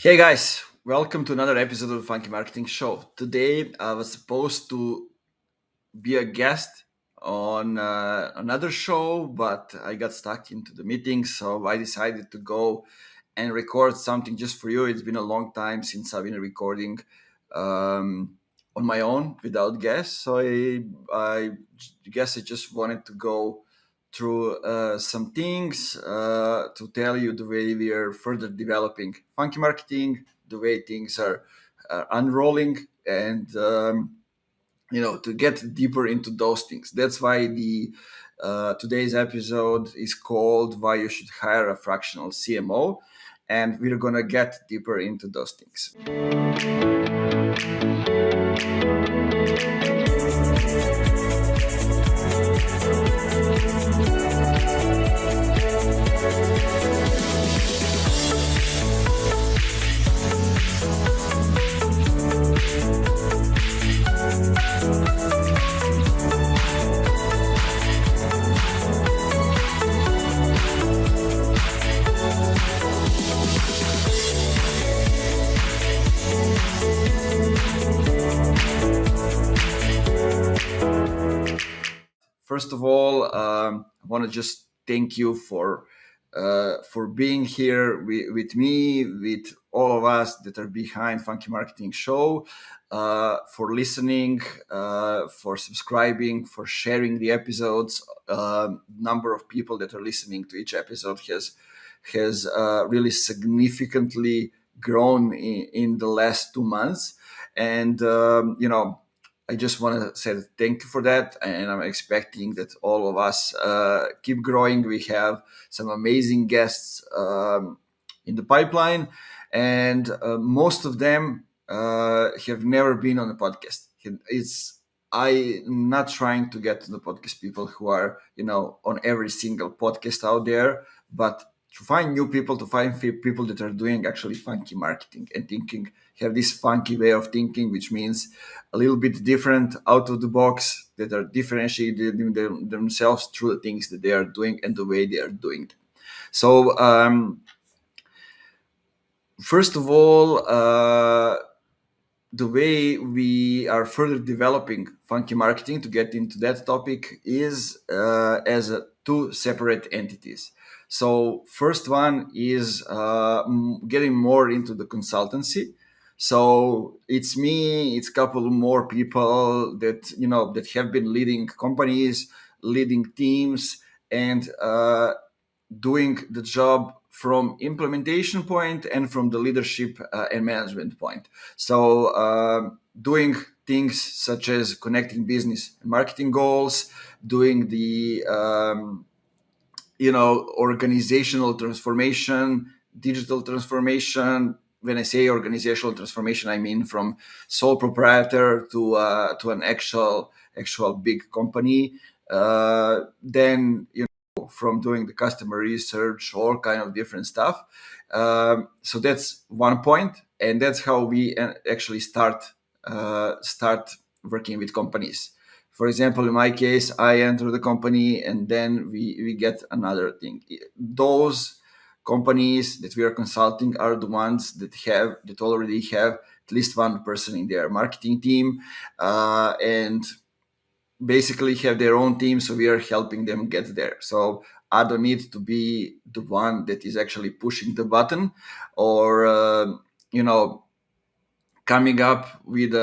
Hey guys, welcome to another episode of the Funky Marketing Show. Today I was supposed to be a guest on another show, but I got stuck into the meeting, so I decided to go and record something just for you. It's been a long time since I've been recording um, on my own without guests, so I guess I just wanted to go through some things to tell you the way we are further developing funky marketing, the way things are unrolling, and to get deeper into those things. That's why the today's episode is called "Why You Should Hire a Fractional CMO," and we're gonna get deeper into those things. First of all, I want to just thank you for being here with me, with all of us that are behind Funky Marketing Show, for listening, for subscribing, for sharing the episodes. Number of people that are listening to each episode has really significantly grown in the last 2 months, and I just want to say thank you for that, and I'm expecting that all of us keep growing. We have some amazing guests in the pipeline, and most of them have never been on a podcast. It's I'm not trying to get to the podcast people who are on every single podcast out there, but to find new people, to find people that are doing actually funky marketing and thinking, have this funky way of thinking, which means a little bit different, out of the box, that are differentiating themselves through the things that they are doing and the way they are doing them. So, first of all, the way we are further developing funky marketing, to get into that topic, is as two separate entities. So first one is getting more into the consultancy. So it's me, it's a couple more people that have been leading companies, leading teams, and doing the job from implementation point and from the leadership and management point. So doing things such as connecting business and marketing goals, doing the organizational transformation, digital transformation. When I say organizational transformation, I mean from sole proprietor to an actual big company. Then from doing the customer research, all kind of different stuff. So that's one point, and that's how we actually start working with companies. For example, in my case, I enter the company and then we get another thing. Those companies that we are consulting are the ones that already have at least one person in their marketing team, and basically have their own team, so we are helping them get there. So I don't need to be the one that is actually pushing the button, or you know coming up with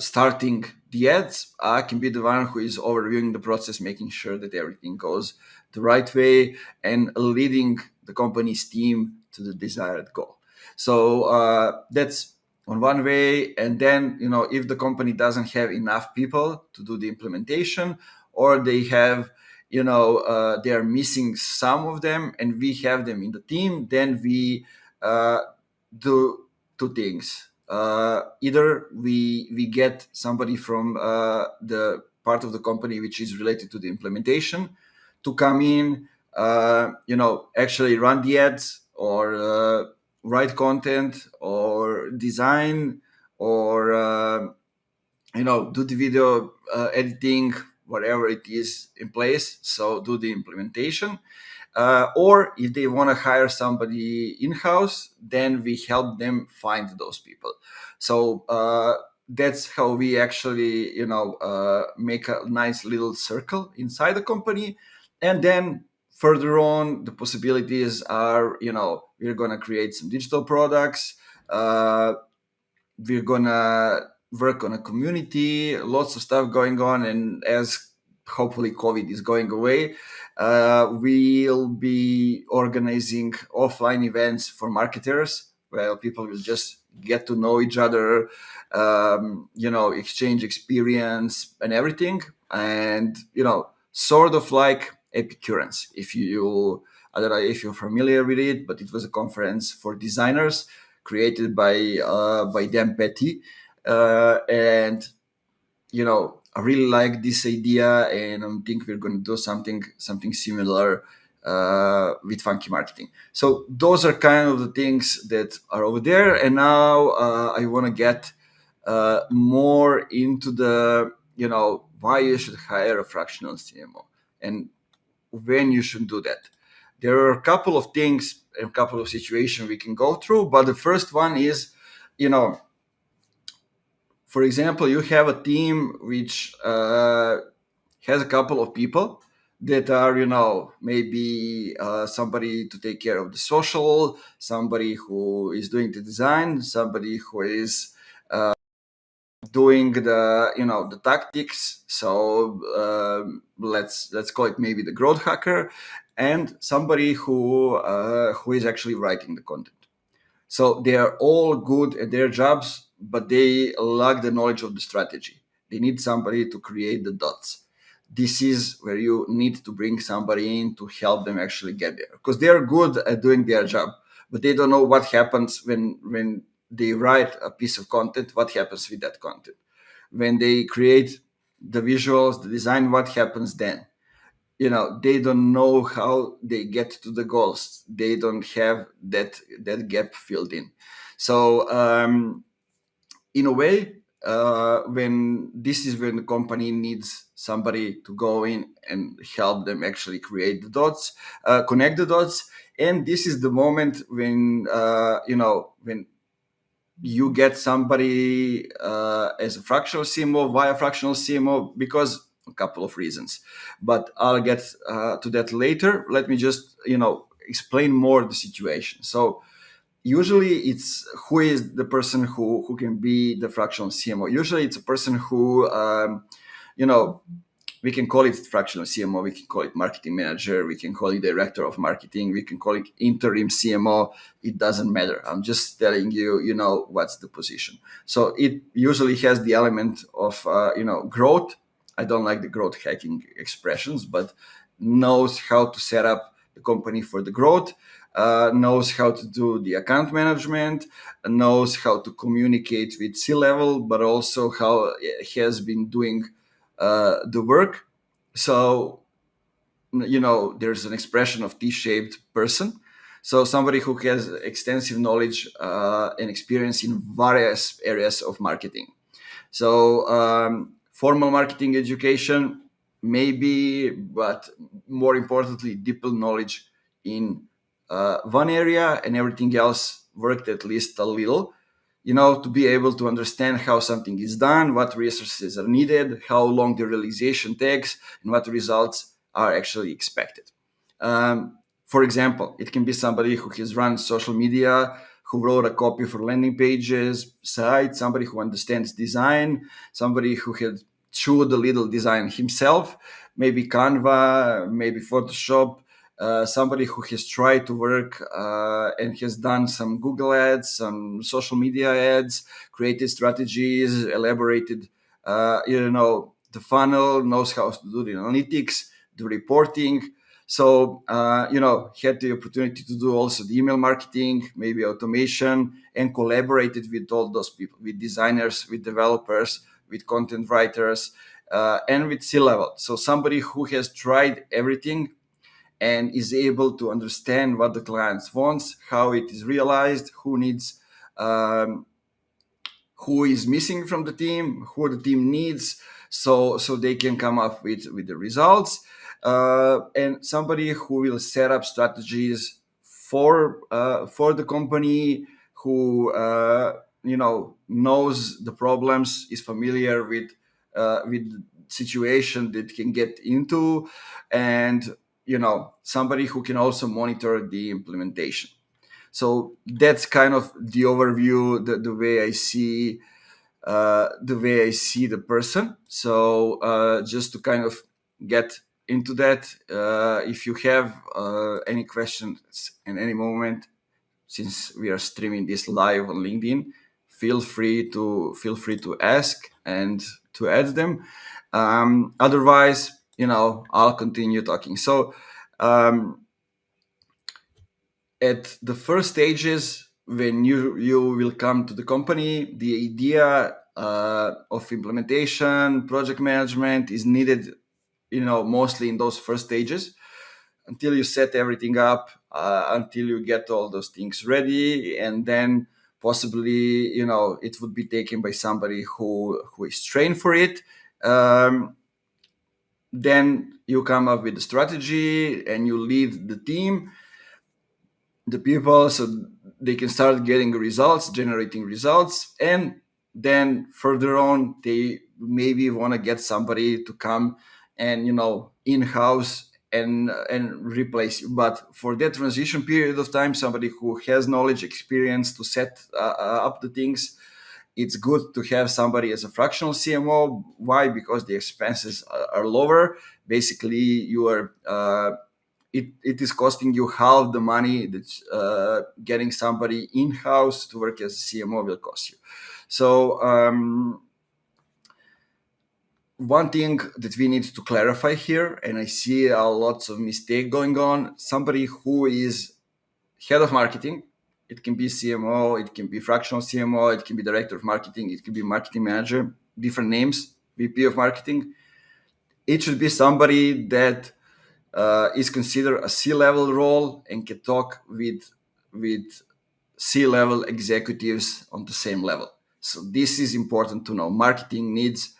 starting the ads. I can be the one who is overviewing the process, making sure that everything goes the right way, and leading the company's team to the desired goal. So that's on one way. And then, if the company doesn't have enough people to do the implementation, or they have, they are missing some of them, and we have them in the team, then we do two things. Either we get somebody from the part of the company which is related to the implementation to come in, actually run the ads, or write content, or design, or do the video editing, whatever it is in place. So do the implementation. Or if they want to hire somebody in-house, then we help them find those people. So that's how we actually, make a nice little circle inside the company. And then further on, the possibilities are, we're going to create some digital products. We're gonna work on a community, lots of stuff going on, and as hopefully COVID is going away, we'll be organizing offline events for marketers where people will just get to know each other, exchange experience and everything, and sort of like Epicurance. If you, I don't know if you're familiar with it, but it was a conference for designers created by Dan Petty, and I really like this idea, and I think we're going to do something similar with Funky Marketing. So those are kind of the things that are over there, and now I want to get more into the why you should hire a fractional CMO and when you should do that. There are a couple of things, a couple of situations we can go through, but the first one is, for example, you have a team which has a couple of people that are, maybe somebody to take care of the social, somebody who is doing the design, somebody who is doing the tactics. So let's call it maybe the growth hacker, and somebody who is actually writing the content. So they are all good at their jobs, but they lack the knowledge of the strategy. They need somebody to create the dots. This is where you need to bring somebody in to help them actually get there, because they are good at doing their job, but they don't know what happens when they write a piece of content. What happens with that content when they create the visuals, the design? What happens then? They don't know how they get to the goals. They don't have that gap filled in. So in a way, when this is when the company needs somebody to go in and help them actually create the dots, connect the dots. And this is the moment when you get somebody as a fractional CMO, via fractional CMO, because a couple of reasons, but I'll get to that later. Let me just explain more the situation. So usually it's who is the person who can be the fractional CMO. Usually it's a person who you know we can call it fractional CMO, we can call it marketing manager, we can call it director of marketing, we can call it interim CMO. It doesn't matter. I'm just telling you, what's the position. So it usually has the element of, growth. I don't like the growth hacking expressions, but knows how to set up the company for the growth, knows how to do the account management, knows how to communicate with C-level, but also how he has been doing the work. So, there's an expression of T-shaped person. So somebody who has extensive knowledge and experience in various areas of marketing. So formal marketing education, maybe, but more importantly, deeper knowledge in one area, and everything else worked at least a little, to be able to understand how something is done, what resources are needed, how long the realization takes, and what results are actually expected. For example, it can be somebody who has run social media, who wrote a copy for landing pages, sites, somebody who understands design, somebody who had chewed a little design himself, maybe Canva, maybe Photoshop, somebody who has tried to work and has done some Google ads, some social media ads, created strategies, elaborated, the funnel, knows how to do the analytics, the reporting. So, had the opportunity to do also the email marketing, maybe automation, and collaborated with all those people, with designers, with developers, with content writers, and with C-level. So somebody who has tried everything and is able to understand what the client wants, how it is realized, who needs, who is missing from the team, who the team needs, so they can come up with the results. and somebody who will set up strategies for the company, who knows the problems, is familiar with situation that can get into, and somebody who can also monitor the implementation. So that's kind of the overview, the way I see the person. So just to kind of get into that, if you have any questions in any moment, since we are streaming this live on LinkedIn, feel free to ask and to add them. Otherwise, I'll continue talking. So at the first stages, when you will come to the company, the idea of implementation, project management is needed, mostly in those first stages, until you set everything up, until you get all those things ready, and then possibly, it would be taken by somebody who is trained for it. Then you come up with a strategy and you lead the team, the people, so they can start getting results, generating results, and then further on they maybe want to get somebody to come and in-house and replace you. But for that transition period of time, somebody who has knowledge, experience to set up the things, it's good to have somebody as a fractional CMO. Why? Because the expenses are lower. Basically, you are it is costing you half the money that getting somebody in-house to work as a CMO will cost you. So one thing that we need to clarify here, and I see a lots of mistake going on, somebody who is head of marketing, it can be CMO, it can be fractional CMO, it can be director of marketing, it can be marketing manager, different names, VP of marketing. It should be somebody that is considered a C-level role and can talk with C-level executives on the same level. So this is important to know. Marketing needs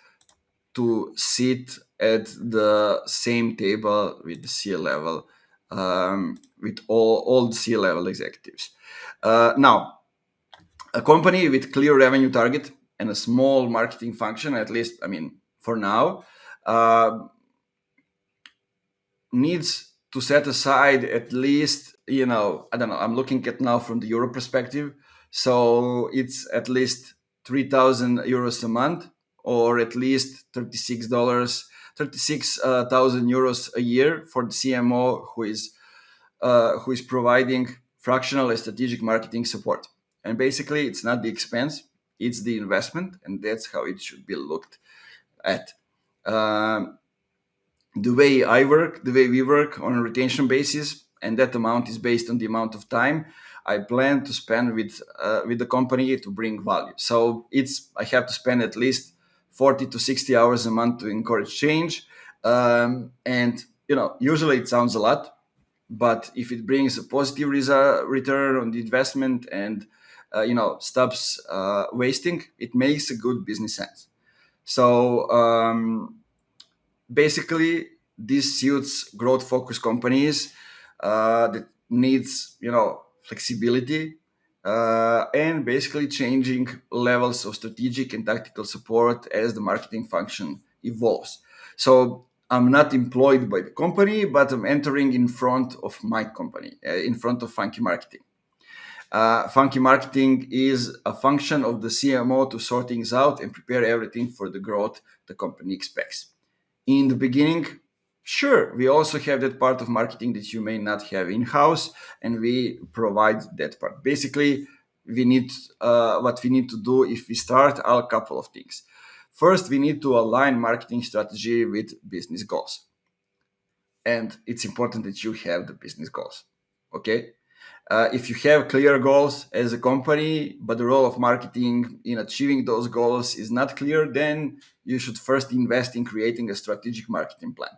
to sit at the same table with the C-level, with all the C-level executives. Now, a company with clear revenue target and a small marketing function, at least, for now, needs to set aside at least, I don't know, I'm looking at now from the euro perspective. So it's at least 3,000 euros a month, or at least $36, 36,000 euros a year for the CMO who is providing fractional and strategic marketing support. And basically, it's not the expense, it's the investment, and that's how it should be looked at. The way I work, the way we work on a retention basis, and that amount is based on the amount of time I plan to spend with the company to bring value. So I have to spend at least 40 to 60 hours a month to encourage change, and usually it sounds a lot, but if it brings a positive return on the investment and stops wasting, it makes a good business sense. So basically, this suits growth focused companies that needs flexibility, and basically changing levels of strategic and tactical support as the marketing function evolves. So I'm not employed by the company, but I'm entering in front of my company, in front of Funky Marketing. Funky Marketing is a function of the CMO to sort things out and prepare everything for the growth the company expects. In the beginning, sure, we also have that part of marketing that you may not have in-house, and we provide that part. Basically, what we need to do if we start are a couple of things. First, we need to align marketing strategy with business goals. And it's important that you have the business goals. Okay? If you have clear goals as a company, but the role of marketing in achieving those goals is not clear, then you should first invest in creating a strategic marketing plan.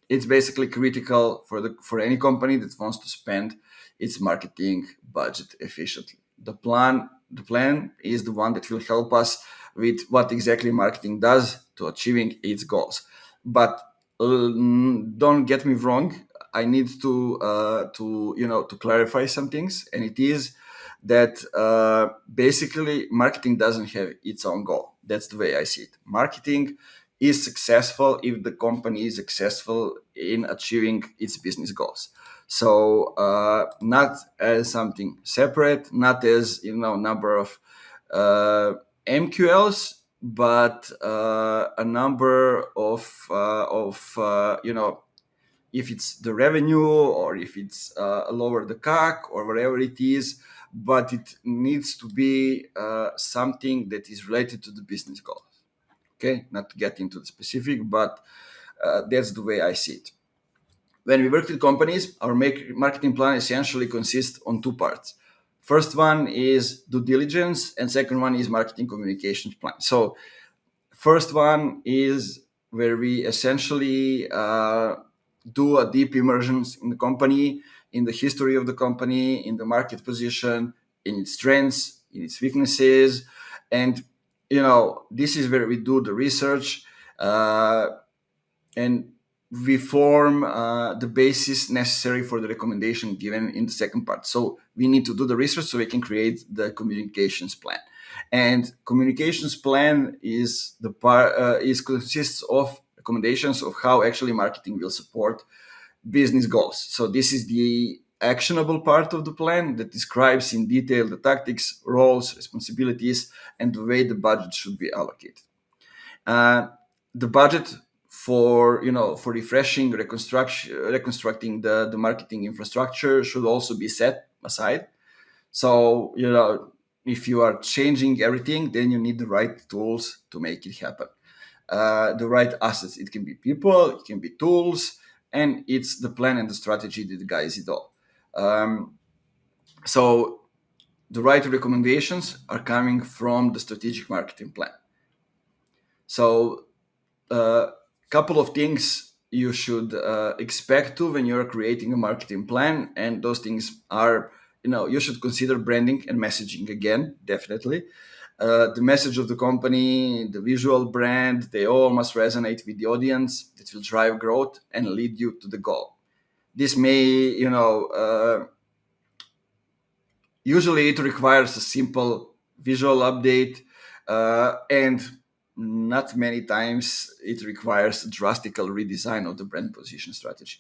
It's basically critical for any company that wants to spend its marketing budget efficiently. The plan is the one that will help us with what exactly marketing does to achieving its goals. But don't get me wrong. I need to clarify some things, and it is that basically marketing doesn't have its own goal. That's the way I see it. Marketing is successful if the company is successful in achieving its business goals. So not as something separate, not as number of uh, MQLs, but a number of if it's the revenue or if it's lower the CAC or whatever it is, but it needs to be something that is related to the business goals. Okay, not to get into the specific, but that's the way I see it. When we work with companies, our marketing plan essentially consists on two parts. First one is due diligence, and second one is marketing communications plan. So first one is where we essentially do a deep immersion in the company, in the history of the company, in the market position, in its strengths, in its weaknesses, and this is where we do the research, and we form the basis necessary for the recommendation given in the second part. So we need to do the research so we can create the communications plan. And communications plan is the part is consists of recommendations of how actually marketing will support business goals. So this is the actionable part of the plan that describes in detail the tactics, roles, responsibilities, and the way the budget should be allocated. Uh, the budget for refreshing, reconstructing the marketing infrastructure should also be set aside. So if you are changing everything, then you need the right tools to make it happen. The right assets. It can be people, it can be tools, and it's the plan and the strategy that guides it all. So the right recommendations are coming from the strategic marketing plan. So couple of things you should expect to when you're creating a marketing plan, and those things are you should consider branding and messaging again, definitely. The message of the company, the visual brand, they all must resonate with the audience. That will drive growth and lead you to the goal. This may usually it requires a simple visual update, and not many times it requires a drastic redesign of the brand position strategy.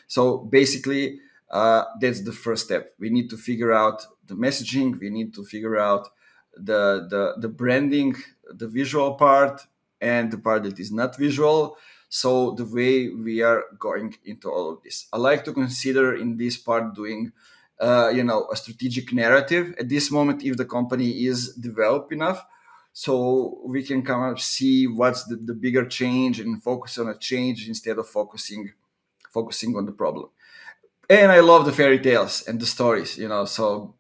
So basically, that's the first step. We need to figure out the messaging. We need to figure out the branding, the visual part, and the part that is not visual. So the way we are going into all of this, I like to consider in this part doing a strategic narrative at this moment if the company is developed enough, so we can kind of see what's the bigger change and focus on a change instead of focusing on the problem. And I love the fairy tales and the stories, so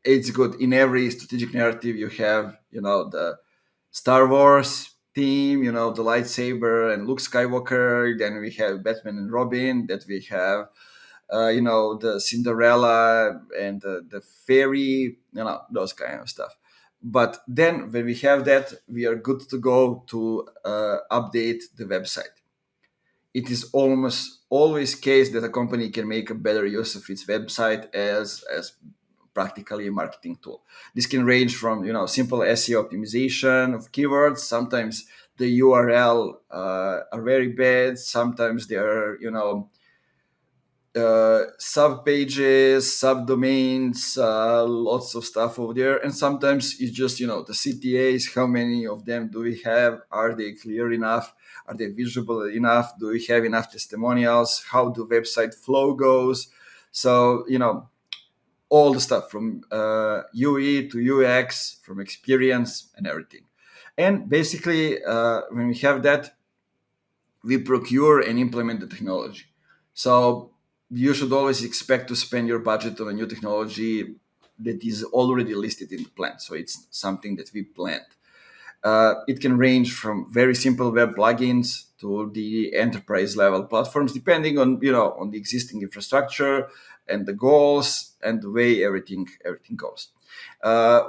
it's good. In every strategic narrative you have the Star Wars theme, the lightsaber and Luke Skywalker. Then we have Batman and Robin. That we have the Cinderella and the fairy, those kind of stuff. But then when we have that, we are good to go to update the website. It is almost always case that a company can make a better use of its website as practically a marketing tool. This can range from simple SEO optimization of keywords. Sometimes the URL are very bad. Sometimes they are sub pages, subdomains, lots of stuff over there. And sometimes it's just, the CTAs, how many of them do we have? Are they clear enough? Are they visible enough? Do we have enough testimonials? How do website flow goes? So, all the stuff from UE to UX, from experience and everything. And basically, when we have that, we procure and implement the technology. So you should always expect to spend your budget on a new technology that is already listed in the plan. So it's something that we planned. It can range from very simple web plugins to the enterprise level platforms, depending on on the existing infrastructure and the goals and the way everything goes.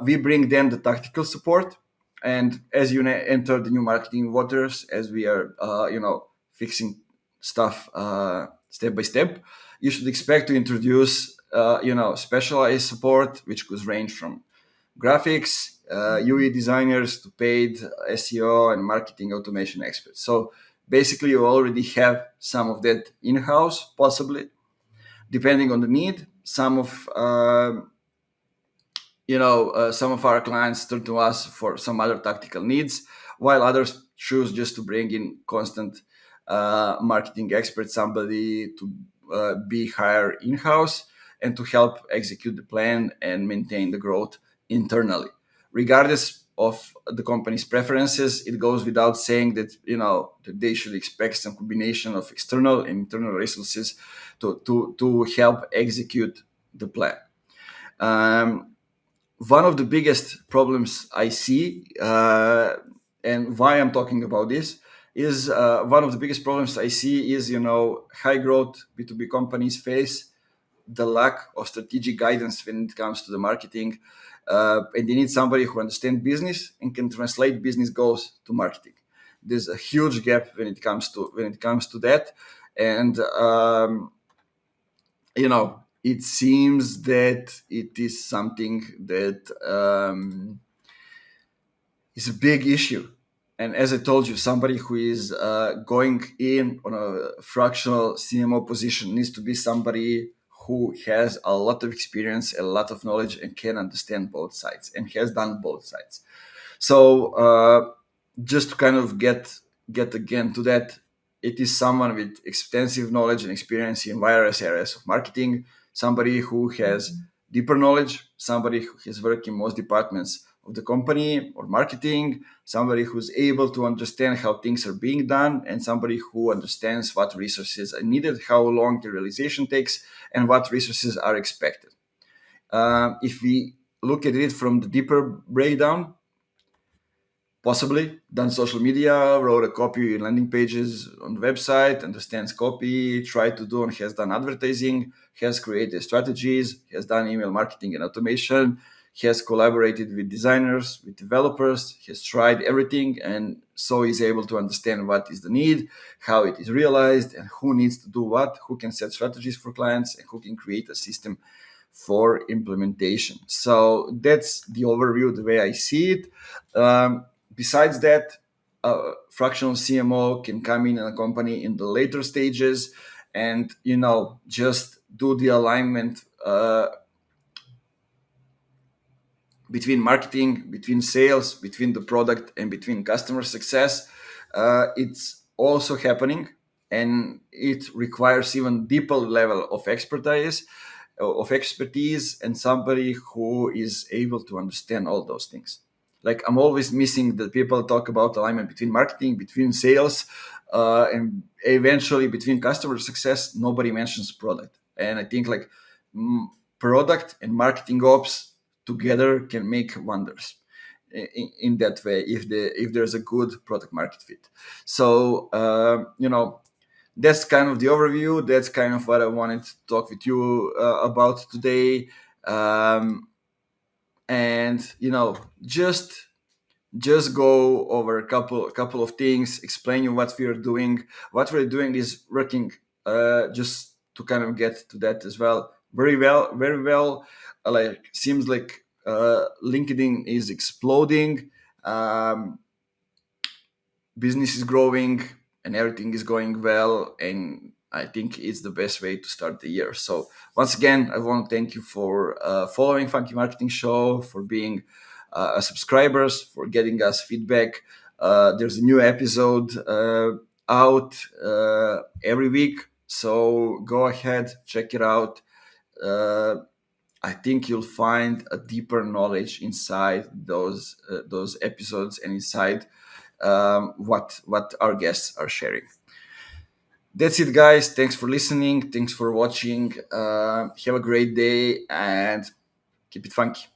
We bring then the tactical support, and as you enter the new marketing waters, as we are fixing stuff step by step. You should expect to introduce, specialized support, which could range from graphics, UI designers to paid SEO and marketing automation experts. So basically, you already have some of that in-house, possibly, depending on the need. Some of our clients turn to us for some other tactical needs, while others choose just to bring in constant marketing expert, somebody to be hired in-house and to help execute the plan and maintain the growth internally. Regardless of the company's preferences, it goes without saying that that they should expect some combination of external and internal resources to help execute the plan. One of the biggest problems I see, and why I'm talking about this, is one of the biggest problems I see is, high growth B2B companies face the lack of strategic guidance when it comes to the marketing. And they need somebody who understands business and can translate business goals to marketing. There's a huge gap when it comes to that. And, it seems that it is something that is a big issue. And as I told you, somebody who is going in on a fractional CMO position needs to be somebody who has a lot of experience, a lot of knowledge, and can understand both sides and has done both sides. So just to kind of get again to that, it is someone with extensive knowledge and experience in various areas of marketing, somebody who has deeper knowledge, somebody who has worked in most departments of the company or marketing, somebody who's able to understand how things are being done, and somebody who understands what resources are needed, how long the realization takes, and what resources are expected. If we look at it from the deeper breakdown, possibly done social media, wrote a copy landing pages on the website, understands copy, tried to do and has done advertising, has created strategies, has done email marketing and automation, has collaborated with designers, with developers, has tried everything, and so is able to understand what is the need, how it is realized, and who needs to do what, who can set strategies for clients, and who can create a system for implementation. So that's the overview, the way I see it. Besides that, fractional CMO can come in a company in the later stages and just do the alignment between marketing, between sales, between the product, and between customer success. It's also happening, and it requires even deeper level of expertise, and somebody who is able to understand all those things. Like, I'm always missing that people talk about alignment between marketing, between sales, and eventually between customer success. Nobody mentions product, and I think like product and marketing ops together can make wonders in that way if there's a good product market fit. So that's kind of the overview. That's kind of what I wanted to talk with you about today. And just go over a couple of things, explain you what we are doing. What we're doing is working, just to kind of get to that as well. Very well, very well. Like, seems like LinkedIn is exploding. Business is growing and everything is going well, and I think it's the best way to start the year. So once again, I want to thank you for following Funky Marketing Show, for being subscribers, for getting us feedback. There's a new episode out every week, so go ahead, check it out. I think you'll find a deeper knowledge inside those episodes and inside what our guests are sharing. That's it, guys. Thanks for listening. Thanks for watching. Have a great day and keep it funky.